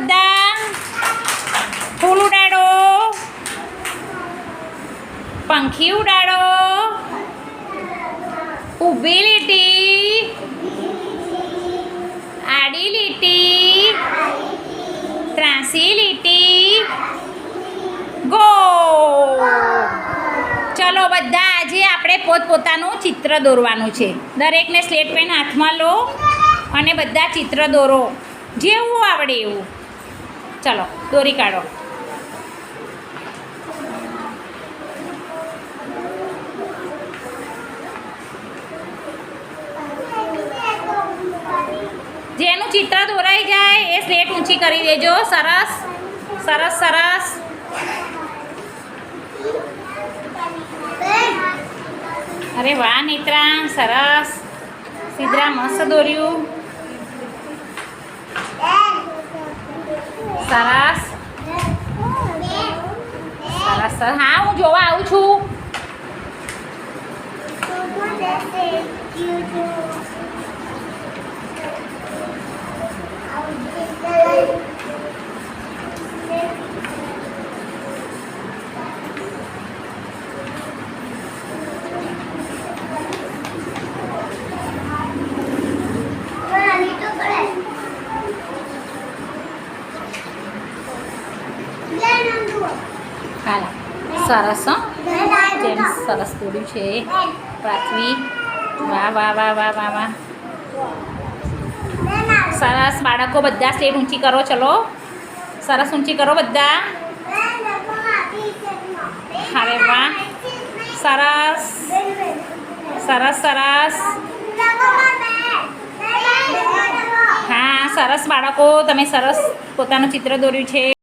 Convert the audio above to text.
બધા. ફૂલ ઉડાડો, પંખી ઉડાડો, ઊભી લીટી, આડી લીટી, ત્રાસી લીટી, ગો. ચલો બધા, આજે આપણે પોતપોતાનું ચિત્ર દોરવાનું છે. દરેકને સ્લેટ પેન હાથમાં લો અને બધા ચિત્ર દોરો, જેવું આવડે એવું. ચલો દોરી કાઢો. જેનું ચિત્ર દોરાઈ જાય એ સ્લેટ ઊંચી કરી દેજો. સરસ સરસ સરસ. અરે વાહ નેત્રા, સરસ. સિદ્રા મસ્ત દોર્યું. સરસ સરસ. હા, હું જોવા આવું છું. હાલ સરસ. જેમ સરસ દોર્યું છે પૃથ્વી. વાહ વાહ વાહ વાહ વાહ વાહ. સરસ. બાળકો બધા સ્લેટ ઊંચી કરો. ચલો સરસ ઊંચી કરો બધા. અરે વાહ, સરસ સરસ સરસ. હા સરસ બાળકો, તમે સરસ પોતાનું ચિત્ર દોર્યું છે.